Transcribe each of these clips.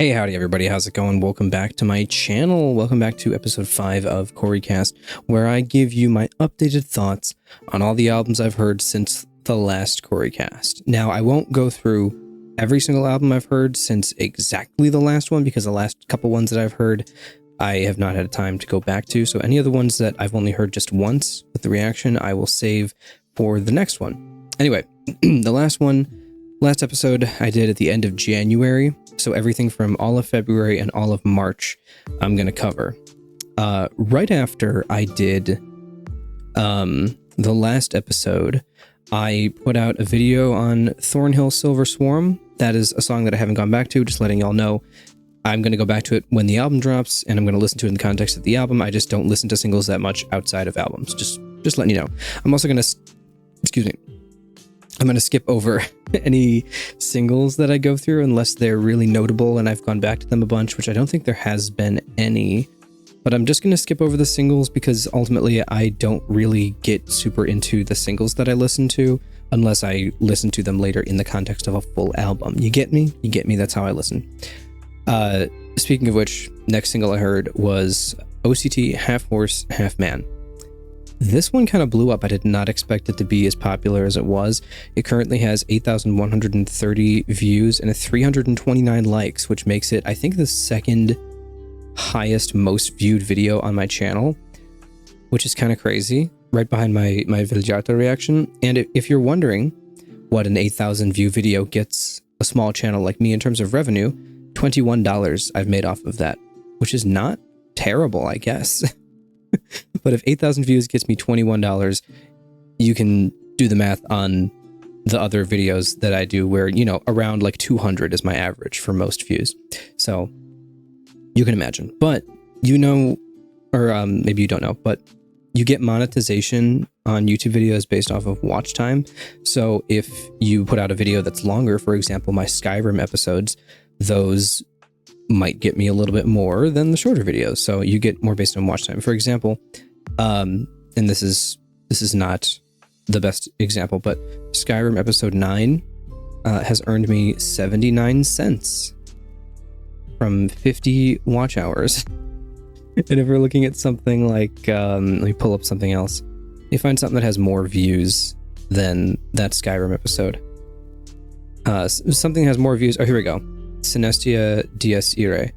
Hey, howdy everybody, how's it going? Welcome back to my channel. Welcome back to episode 5 of CoreyCast, where I give you my updated thoughts on all the albums I've heard since the last CoreyCast. Now, I won't go through every single album I've heard since exactly the last one, because the last couple ones that I've heard, I have not had time to go back to. So any of the ones that I've only heard just once with the reaction, I will save for the next one. Anyway, the last episode I did at the end of January. So everything from all of February and all of March, I'm going to cover. Right after I did the last episode, I put out a video on Thornhill Silver Swarm. That is a song that I haven't gone back to, just letting y'all know. I'm going to go back to it when the album drops, and I'm going to listen to it in the context of the album. I just don't listen to singles that much outside of albums. Just letting you know. I'm also going to... Excuse me. I'm going to skip over any singles that I go through unless they're really notable and I've gone back to them a bunch, which I don't think there has been any. But I'm just going to skip over the singles because ultimately I don't really get super into the singles that I listen to unless I listen to them later in the context of a full album. You get me? You get me. That's how I listen. Speaking of which, next single I heard was OCT Half Horse, Half Man. This one kind of blew up. I did not expect it to be as popular as it was. It currently has 8,130 views and 329 likes, which makes it, I think, the second highest most viewed video on my channel, which is kind of crazy, right behind my Vildhjarta reaction. And if you're wondering what an 8,000 view video gets a small channel like me in terms of revenue, $21 I've made off of that, which is not terrible, I guess. But if 8,000 views gets me $21, you can do the math on the other videos that I do where, you know, around like 200 is my average for most views. So you can imagine. But you know, or maybe you don't know, but you get monetization on YouTube videos based off of watch time. So if you put out a video that's longer, for example, my Skyrim episodes, those might get me a little bit more than the shorter videos. So you get more based on watch time. For example, and this is not the best example, but Skyrim episode 9 has earned me 79 cents from 50 watch hours. And if we're looking at something like, let me pull up something else. You find something that has more views than that Skyrim episode. Something has more views. Oh, here we go. Synestia Dies Irae.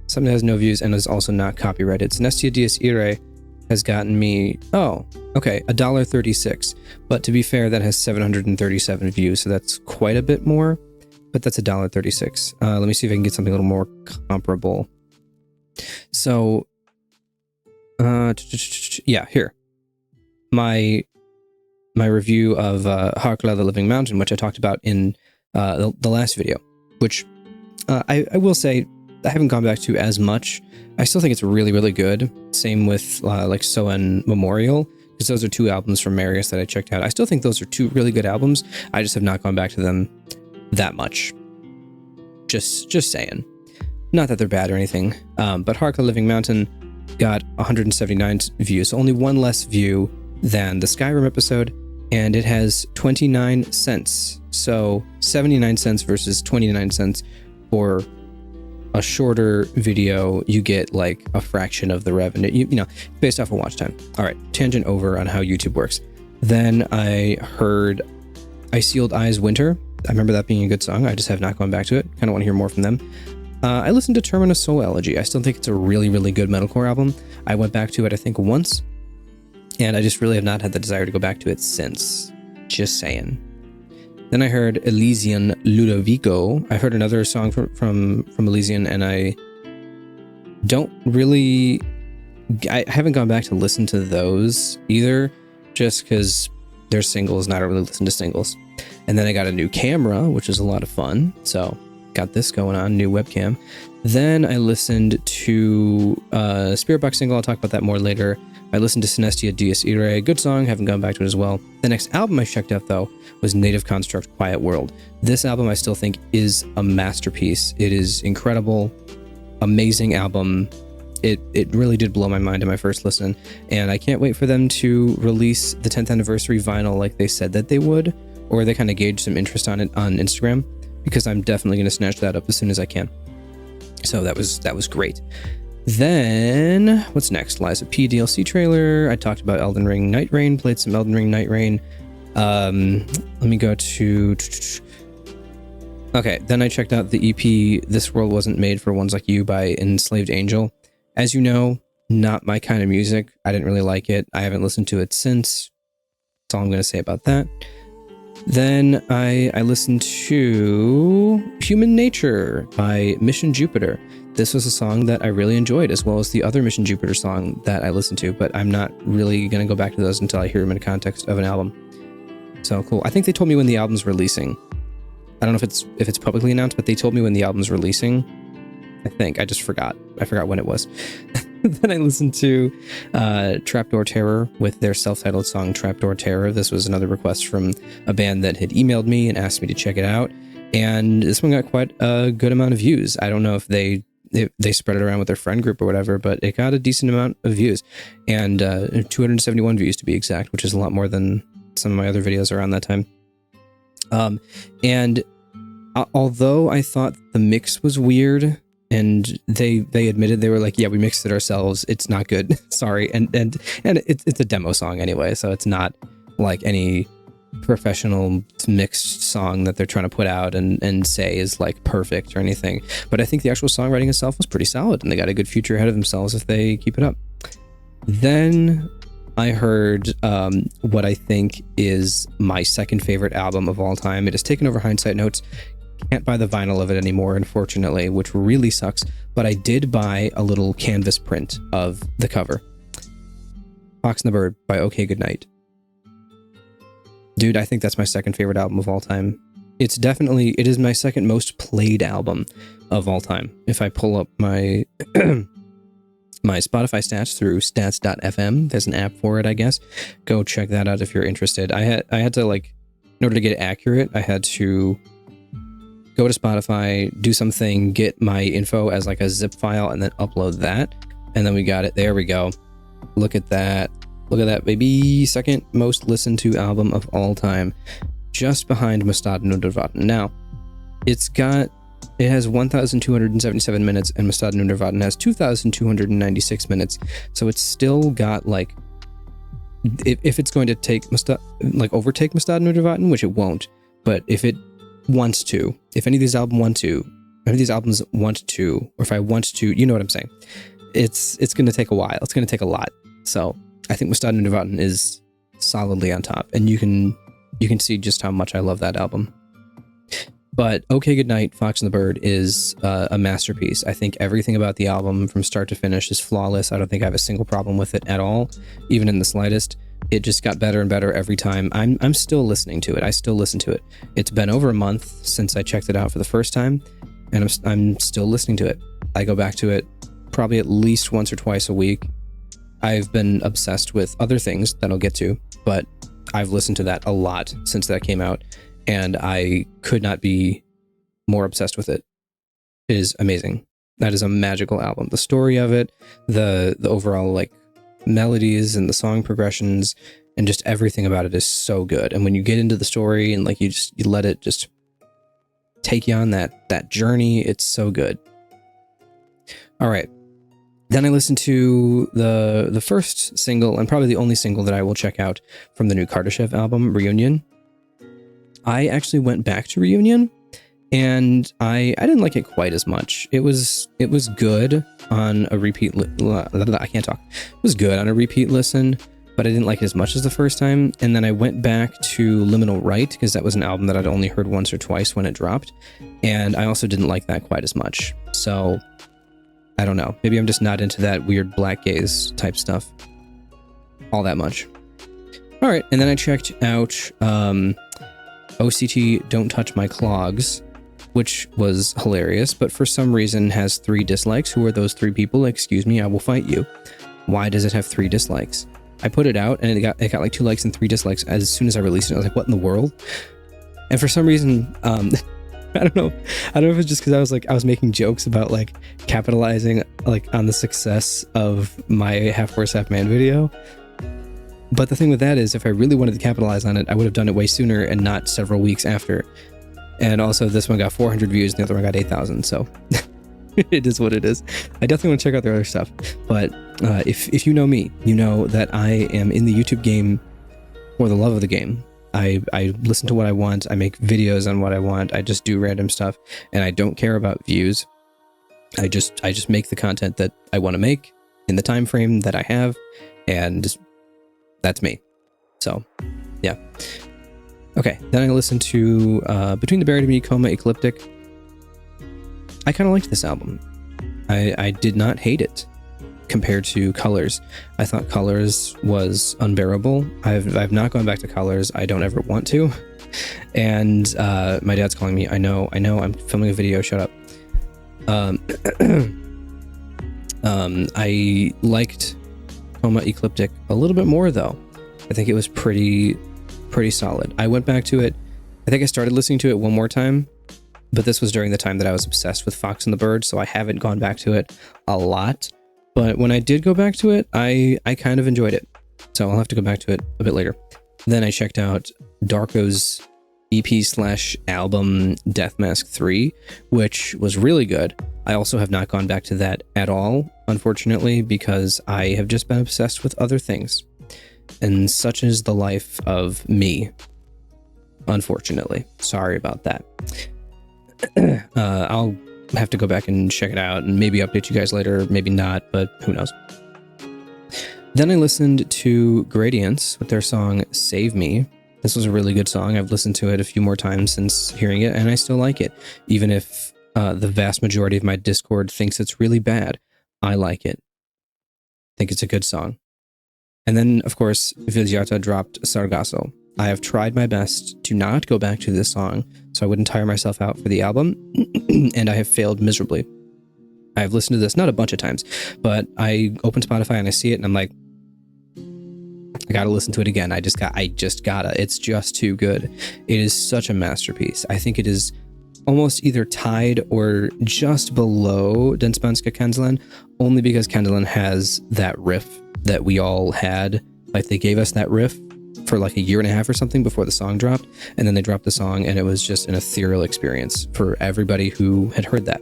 Something that has no views and is also not copyrighted. Synestia Dies Irae has gotten me, oh, okay, $1.36. But to be fair, that has 737 views, so that's quite a bit more, but that's $1.36. Let me see if I can get something a little more comparable. So, yeah, here. My review of Harkla the Living Mountain, which I talked about in the last video, which I will say I haven't gone back to as much. I still think it's really, really good. Same with like Soen Memorial, because those are two albums from Marius that I checked out. I still think those are two really good albums. I just have not gone back to them that much. Just saying. Not that they're bad or anything. But Harkla Living Mountain got 179 views, so only one less view than the Skyrim episode, and it has 29 cents. So 79 cents versus 29 cents. For a shorter video, you get like a fraction of the revenue, you know, based off of watch time. All right, tangent over on how YouTube works. Then I heard I Sealed Eyes Winter. I remember that being a good song. I just have not gone back to it. Kind of want to hear more from them. I listened to Termina Soul Elegy. I still think it's a really, really good metalcore album. I went back to it, I think, once, and I just really have not had the desire to go back to it since. Just saying. Then I heard Elision Ludovico. I heard another song from Elision, and I haven't gone back to listen to those either, just because they're singles and I don't really listen to singles. And then I got a new camera, which is a lot of fun. So got this going on, new webcam. Then I listened to Spiritbox single. I'll talk about that more later. I listened to Synestia Dies Irae, good song, haven't gone back to it as well. The next album I checked out, though, was Native Construct Quiet World. This album I still think is a masterpiece. It is incredible, amazing album. It really did blow my mind in my first listen, and I can't wait for them to release the 10th anniversary vinyl like they said that they would, or they kind of gauged some interest on it on Instagram, because I'm definitely going to snatch that up as soon as I can. So that was great. Then what's next? Liza P DLC trailer. I talked about Elden Ring Night Rain, played some Elden Ring Night Rain. Let me go to... Okay, then I checked out the EP This World Wasn't Made for Ones Like You by Enslaved Angel. As you know, not my kind of music. I didn't really like it. I haven't listened to it since. That's all I'm going to say about that. Then I listened to Human Nature by Mission Jupiter. This was a song that I really enjoyed, as well as the other Mission Jupiter song that I listened to, but I'm not really going to go back to those until I hear them in the context of an album. So cool. I think they told me when the album's releasing. I don't know if it's publicly announced, but they told me when the album's releasing. I think. I just forgot. I forgot when it was. Then I listened to Trapdoor Terror with their self-titled song Trapdoor Terror. This was another request from a band that had emailed me and asked me to check it out. And this one got quite a good amount of views. I don't know if they spread it around with their friend group or whatever, but it got a decent amount of views. And 271 views to be exact, which is a lot more than some of my other videos around that time. And although I thought the mix was weird, and they admitted, they were like, yeah, we mixed it ourselves, it's not good. Sorry. And it's a demo song anyway, so it's not like any professional mixed song that they're trying to put out and say is like perfect or anything. But I think the actual songwriting itself was pretty solid, and they got a good future ahead of themselves if they keep it up. Then I heard what I think is my second favorite album of all time. It has taken over Hindsight Notes. Can't buy the vinyl of it anymore, unfortunately, which really sucks, but I did buy a little canvas print of the cover. Fox and the Bird by OK Goodnight. Dude, I think that's my second favorite album of all time. It is my second most played album of all time. If I pull up my my Spotify stats through stats.fm, there's an app for it, I guess. Go check that out if you're interested. I had to, like, in order to get it accurate, I had to go to Spotify, do something, get my info as like a zip file, and then upload that. And then we got it. There we go. Look at that. Look at that, baby. Second most listened to album of all time. Just behind Mustad Nundervaten. Now, it has 1,277 minutes, and Mustad Nundervaten has 2,296 minutes. So it's still got, like, if it's going to take overtake Mustad Nundervaten, which it won't, but if it wants to, if any of these albums want to, or if I want to, you know what I'm saying, it's going to take a while. It's going to take a lot. So I think Mustad Nundervaten is solidly on top, and you can see just how much I love that album. But OK Goodnight, Fox and the Bird is a masterpiece. I think everything about the album from start to finish is flawless. I don't think I have a single problem with it at all, even in the slightest. It just got better and better every time. I'm still listening to it. I still listen to it. It's been over a month since I checked it out for the first time, and I'm still listening to it. I go back to it probably at least once or twice a week. I've been obsessed with other things that I'll get to, but I've listened to that a lot since that came out, and I could not be more obsessed with it. It is amazing. That is a magical album. The story of it, the overall, like, melodies and the song progressions and just everything about it is so good. And when you get into the story and, like, you let it just take you on that journey, it's so good. All right. Then I listened to the first single, and probably the only single that I will check out from the new Kardashev album, Reunion. I actually went back to Reunion, and I didn't like it quite as much. It was good on a repeat. I can't talk. It was good on a repeat listen, but I didn't like it as much as the first time. And then I went back to Liminal Right, because that was an album that I'd only heard once or twice when it dropped, and I also didn't like that quite as much. So I don't know. Maybe I'm just not into that weird black gaze type stuff all that much. All right, and then I checked out OCT Don't Touch My Clogs, which was hilarious, but for some reason has 3 dislikes. Who are those 3 people? Excuse me, I will fight you. Why does it have 3 dislikes? I put it out, and it got like 2 likes and 3 dislikes as soon as I released it. I was like, what in the world? And for some reason, I don't know if it's just because I was making jokes about, like, capitalizing, like, on the success of my Half Horse Half Man video. But the thing with that is, if I really wanted to capitalize on it, I would have done it way sooner and not several weeks after. And also, this one got 400 views and the other one got 8,000, so It is what it is. I definitely want to check out their other stuff. But if you know me, you know that I am in the YouTube game for the love of the game. I listen to what I want. I make videos on what I want. I just do random stuff, and I don't care about views. I just make the content that I want to make in the time frame that I have, and that's me. So, yeah. Okay, then I listened to Between the Buried and Me, Coma, Ecliptic. I kind of liked this album. I did not hate it compared to Colors. I thought Colors was unbearable. I've not gone back to Colors. I don't ever want to. And my dad's calling me. I know. I'm filming a video. Shut up. I liked Coma, Ecliptic a little bit more, though. I think it was pretty solid. I went back to it. I think I started listening to it one more time, but this was during the time that I was obsessed with Fox and the Bird, so I haven't gone back to it a lot. But when I did go back to it, I kind of enjoyed it. So I'll have to go back to it a bit later. Then I checked out Darko's EP/album Deathmask 3, which was really good. I also have not gone back to that at all, unfortunately, because I have just been obsessed with other things. And such is the life of me, unfortunately. Sorry about that. I'll have to go back and check it out and maybe update you guys later, maybe not, but who knows. Then I listened to Gradience with their song Save Me. This was a really good song. I've listened to it a few more times since hearing it, and I still like it. Even if the vast majority of my Discord thinks it's really bad, I like it. I think it's a good song. And then, of course, Vildhjarta dropped Sargasso. I have tried my best to not go back to this song, so I wouldn't tire myself out for the album, and I have failed miserably. I have listened to this not a bunch of times, but I open Spotify and I see it, and I'm like, I gotta listen to it again. I just gotta. It's just too good. It is such a masterpiece. I think it is almost either tied or just below Den Spanska Kanzlen, only because Kanzlen has that riff that we all had. Like, they gave us that riff for like a year and a half or something before the song dropped, and then they dropped the song, and it was just an ethereal experience for everybody who had heard that.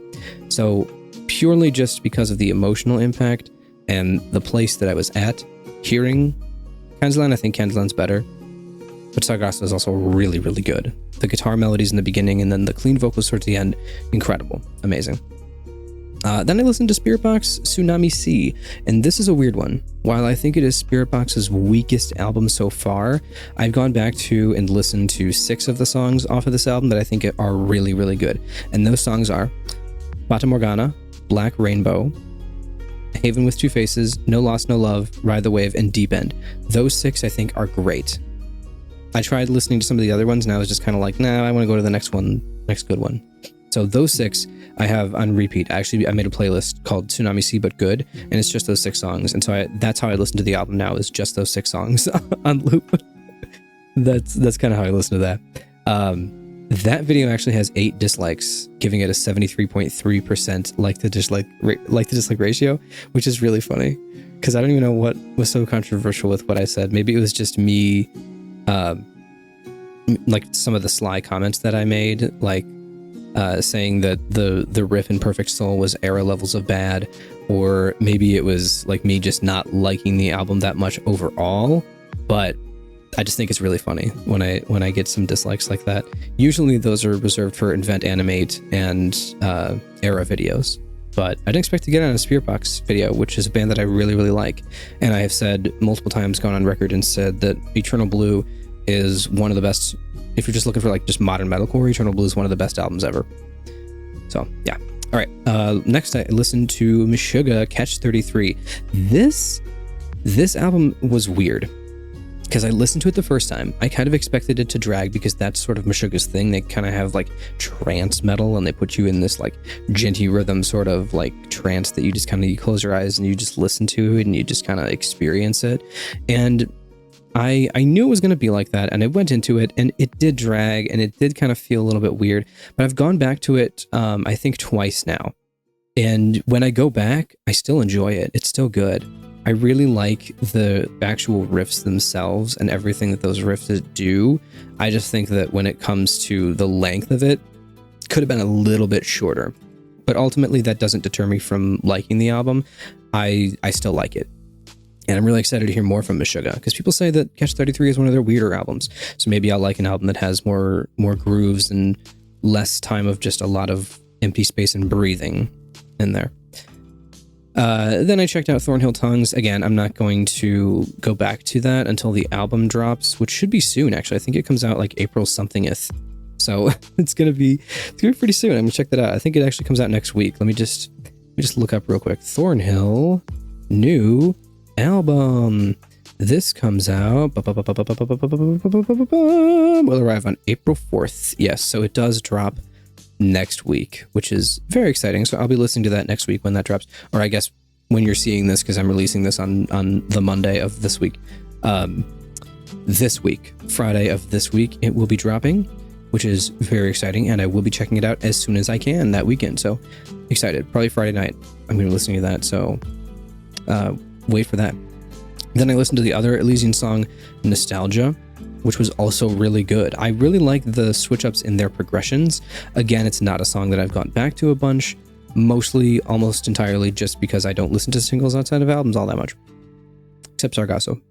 So purely just because of the emotional impact and the place that I was at hearing Kanzlen, I think Kanzlen's better, but Sargasso is also really, really good. The guitar melodies in the beginning and then the clean vocals towards the end, incredible, amazing. Then I listened to Spiritbox Tsunami Sea, and this is a weird one. While I think it is Spiritbox's weakest album so far, I've gone back to and listened to 6 of the songs off of this album that I think are really, really good. And those songs are Fata Morgana, Black Rainbow, Haven with Two Faces, No Loss, No Love, Ride the Wave, and Deep End. Those 6 I think are great. I tried listening to some of the other ones and I was just kind of like, nah, I want to go to the next good one. So those 6 I have on repeat. Actually, I made a playlist called Tsunami Sea But Good, and it's just those 6 songs. And so that's how I listen to the album now, is just those 6 songs on loop. That's kind of how I listen to that. That video actually has 8 dislikes, giving it a 73.3% like to dislike ratio, which is really funny because I don't even know what was so controversial with what I said. Maybe it was just me, like some of the sly comments that I made, like saying that the riff in Perfect Soul was era levels of bad, or maybe it was like me just not liking the album that much overall. But I just think it's really funny when I get some dislikes like that. Usually those are reserved for Invent, Animate, and Era videos. But I didn't expect to get on a Spiritbox video, which is a band that I really, really like. And I have said multiple times, gone on record and said that Eternal Blue is one of the best. If you're just looking for like just modern metalcore, Eternal Blue is one of the best albums ever. So yeah. All right. Next I listened to Meshuggah Catch 33. This album was weird, because I listened to it the first time. I kind of expected it to drag because that's sort of Meshuggah's thing. They kind of have like trance metal, and they put you in this like djenty rhythm sort of like trance that you just kind of, you close your eyes and you just listen to it and you just kind of experience it. And I knew it was going to be like that, and I went into it and it did drag and it did kind of feel a little bit weird, but I've gone back to it I think twice now. And when I go back, I still enjoy it. It's still good. I really like the actual riffs themselves and everything that those riffs do. I just think that when it comes to the length of it, could have been a little bit shorter. But ultimately, that doesn't deter me from liking the album. I still like it. And I'm really excited to hear more from Meshuggah, because people say that Catch 33 is one of their weirder albums. So maybe I'll like an album that has more grooves and less time of just a lot of empty space and breathing in there. Then I checked out Thornhill Tongues. Again, I'm not going to go back to that until the album drops, which should be soon, actually. I think it comes out like April somethingth. So it's gonna be pretty soon. I'm gonna check that out. I think it actually comes out next week. Let me just look up real quick. Thornhill new album. This comes out will arrive on April 4th. Yes, so it does drop next week, which is very exciting. So I'll be listening to that next week when that drops, or I guess when you're seeing this, because I'm releasing this on the Monday of this week. Friday of this week, it will be dropping, which is very exciting, and I will be checking it out as soon as I can that weekend. So excited. Probably Friday night I'm going to be listening to that, so wait for that. Then I listened to the other Elision song, Nostalgia, which was also really good. I really like the switch-ups in their progressions. Again, it's not a song that I've gone back to a bunch, mostly, almost entirely, just because I don't listen to singles outside of albums all that much, except Sargasso.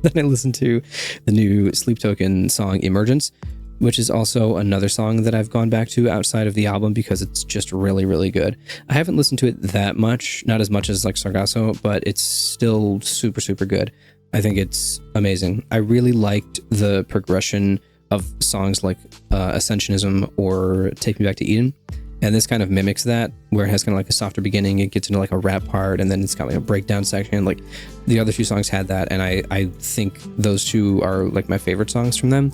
Then I listened to the new Sleep Token song, Emergence, which is also another song that I've gone back to outside of the album because it's just really, really good. I haven't listened to it that much, not as much as like Sargasso, but it's still super, super good. I think it's amazing. I really liked the progression of songs like Ascensionism or Take Me Back to Eden. And this kind of mimics that, where it has kind of like a softer beginning, it gets into like a rap part, and then it's got like a breakdown section. Like the other two songs had that, and I think those two are like my favorite songs from them.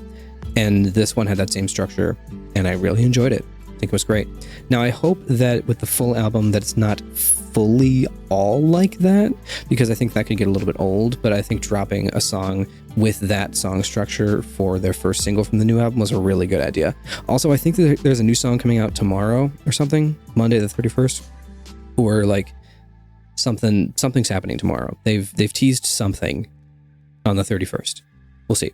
And this one had that same structure, and I really enjoyed it. I think it was great. Now, I hope that with the full album that it's not fully all like that, because I think that could get a little bit old, but I think dropping a song with that song structure for their first single from the new album was a really good idea. Also, I think that there's a new song coming out tomorrow or something, Monday the 31st, or like something's happening tomorrow. They've teased something on the 31st. We'll see.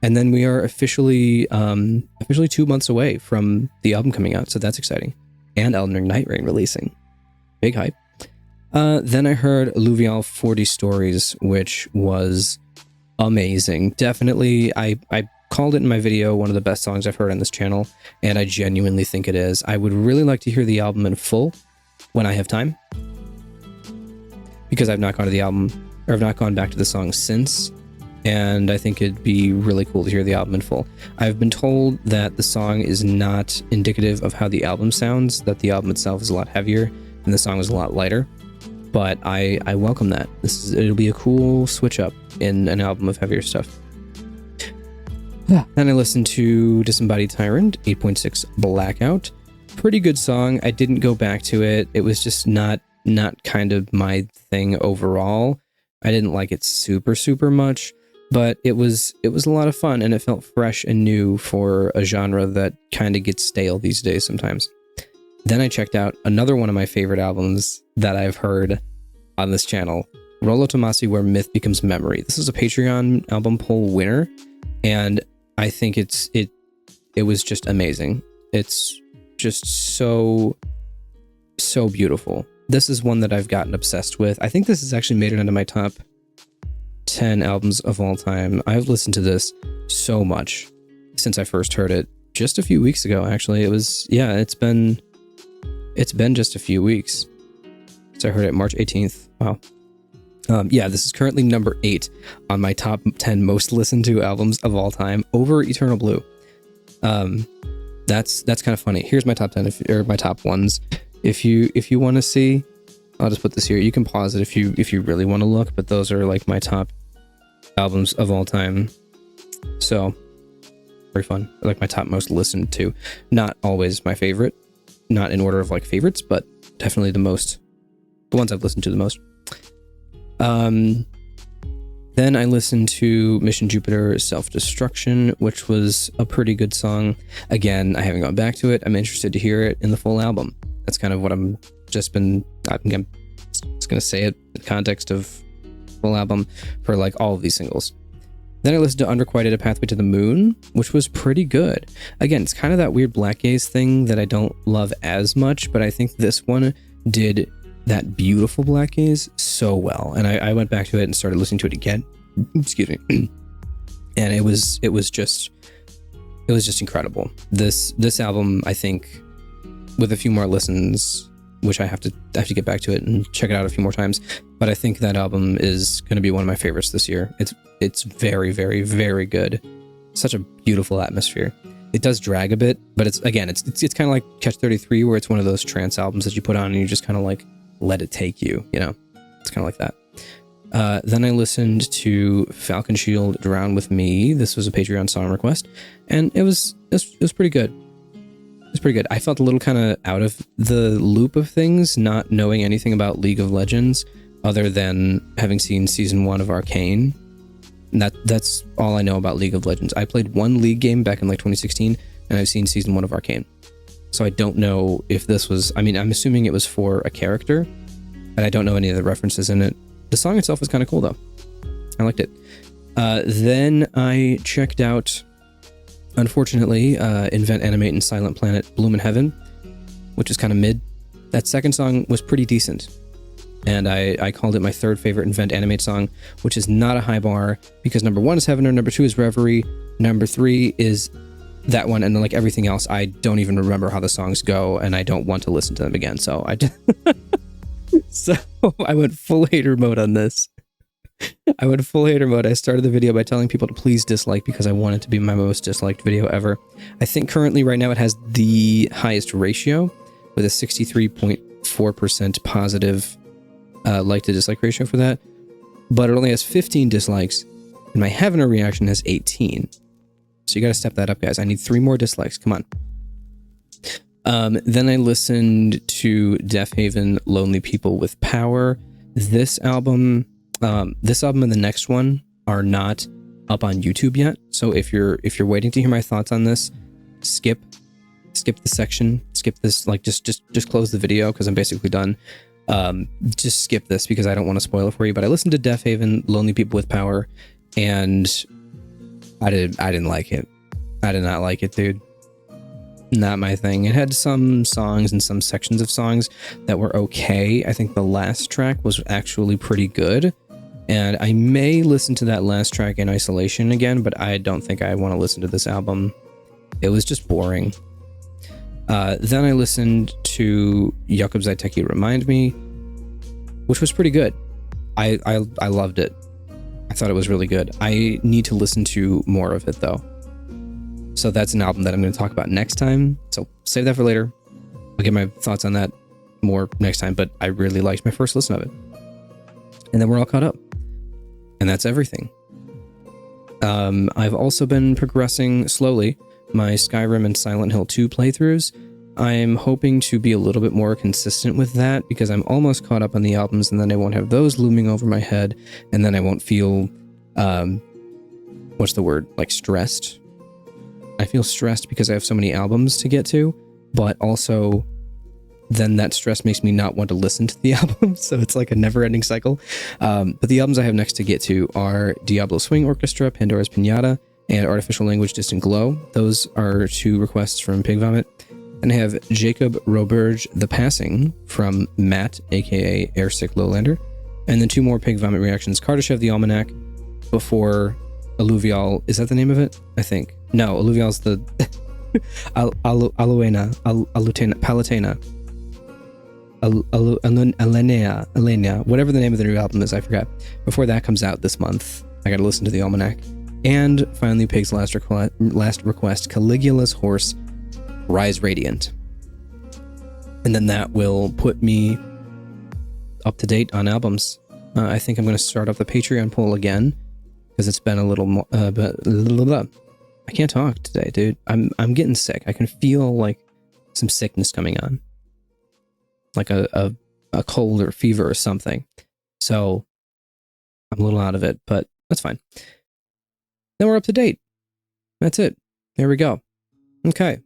And then we are officially 2 months away from the album coming out, so that's exciting. And Elden Ring Night Rain releasing. Big hype. Then I heard Alluvial 40 Stories, which was amazing. Definitely, I called it in my video one of the best songs I've heard on this channel, and I genuinely think it is. I would really like to hear the album in full when I have time, because I've not gone to the album, or I've not gone back to the song since, and I think it'd be really cool to hear the album in full. I've been told that the song is not indicative of how the album sounds, that the album itself is a lot heavier and the song is a lot lighter, but I welcome that. It'll be a cool switch up in an album of heavier stuff. Then I listened to Disembodied Tyrant, 8.6 Blackout. Pretty good song. I didn't go back to it. It was just not kind of my thing overall. I didn't like it super, super much, but it was a lot of fun, and it felt fresh and new for a genre that kind of gets stale these days sometimes. Then I checked out another one of my favorite albums that I've heard on this channel, Rolo Tomassi, Where Myth Becomes Memory. This is a Patreon album poll winner, and I think it was just amazing. It's just so beautiful. This is one that I've gotten obsessed with. I think this has actually made it into my top 10 albums of all time. I've listened to this so much since I first heard it just a few weeks ago, actually. It's been just a few weeks. So I heard it March 18th. Wow. This is currently number 8 on my top 10 most listened to albums of all time, over Eternal Blue. That's kind of funny. Here's my top 10, or my top ones. If you want to see, I'll just put this here. You can pause it if you really want to look, but those are like my top albums of all time. So very fun. Like my top most listened to. Not always my favorite, not in order of like favorites, but definitely the ones I've listened to the most. Then I listened to Mission Jupiter Self-Destruction, which was a pretty good song. Again, I haven't gone back to it. I'm interested to hear it in the full album. That's kind of what I'm just going to say it in the context of full album for like all of these singles. Then I listened to Unrequited, A Pathway to the Moon, which was pretty good. Again, it's kind of that weird black gaze thing that I don't love as much, but I think this one did that beautiful black gaze so well. And I went back to it and started listening to it again. Excuse me. And it was just incredible. This album, I think, with a few more listens, which I have to get back to it and check it out a few more times, but I think that album is going to be one of my favorites this year. It's very, very, very good. Such a beautiful atmosphere. It does drag a bit, but it's kind of like Catch 33, where it's one of those trance albums that you put on and you just kind of like let it take you, you know? It's kind of like that. Then I listened to Falconshield, Drown With Me. This was a Patreon song request, and it was pretty good. It's pretty good. I felt a little kind of out of the loop of things, not knowing anything about League of Legends other than having seen season 1 of Arcane. And that's all I know about League of Legends. I played one League game back in like 2016, and I've seen season 1 of Arcane. So I don't know if this was, I mean, I'm assuming it was for a character, but I don't know any of the references in it. The song itself was kind of cool though. I liked it. Then I checked out, unfortunately, Invent, Animate, and Silent Planet, Bloom in Heaven, which is kind of mid. That second song was pretty decent, and I called it my third favorite Invent, Animate song, which is not a high bar, because number 1 is Heavener, number 2 is Reverie, number 3 is that one, and then like everything else, I don't even remember how the songs go, and I don't want to listen to them again, so I did. So I went full hater mode on this. I started the video by telling people to please dislike because I want it to be my most disliked video ever. I think currently right now it has the highest ratio with a 63.4% positive like to dislike ratio for that, but it only has 15 dislikes, and my Heavener reaction has 18. So you got to step that up, guys. I need 3 more dislikes. Come on. Then I listened to Deafhaven, Lonely People with Power. This album and the next one are not up on YouTube yet. So if you're waiting to hear my thoughts on this, skip the section, skip this, like just close the video because I'm basically done. Just skip this because I don't want to spoil it for you. But I listened to Deafhaven, Lonely People with Power, and I didn't like it. I did not like it, dude. Not my thing. It had some songs and some sections of songs that were okay. I think the last track was actually pretty good, and I may listen to that last track in isolation again, but I don't think I want to listen to this album. It was just boring. Then I listened to Jakub Zaiteki Remind Me, which was pretty good. I loved it. I thought it was really good. I need to listen to more of it though. So that's an album that I'm going to talk about next time. So save that for later. I'll get my thoughts on that more next time, but I really liked my first listen of it. And then we're all caught up. And that's everything. I've also been progressing slowly my Skyrim and Silent Hill 2 playthroughs. I'm hoping to be a little bit more consistent with that because I'm almost caught up on the albums, and then I won't have those looming over my head, and then I won't feel, what's the word? Like stressed. I feel stressed because I have so many albums to get to, but also then that stress makes me not want to listen to the album, so it's like a never-ending cycle. But the albums I have next to get to are Diablo Swing Orchestra, Pandora's Pinata, and Artificial Language Distant Glow. Those are 2 requests from Pig Vomit. And I have Jacob Roberge The Passing from Matt, aka Airsick Lowlander. And then 2 more Pig Vomit reactions. Kardashev The Almanac before Alluvial. Is that the name of it? I think. No, Alluvial's the Aluena, Palatena. Alenia, whatever the name of the new album is, I forgot. Before that comes out this month, I gotta listen to the Almanac. And finally, Pig's last request, Caligula's Horse, Rise Radiant. And then that will put me up to date on albums. I think I'm going to start up the Patreon poll again, because it's been a little more, I can't talk today, dude. I'm getting sick. I can feel like some sickness coming on. Like a cold or fever or something. So I'm a little out of it, but that's fine. Then we're up to date. That's it. There we go. Okay.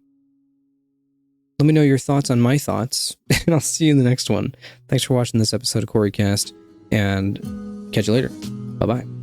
Let me know your thoughts on my thoughts, and I'll see you in the next one. Thanks for watching this episode of CoreyCast, and catch you later. Bye-bye.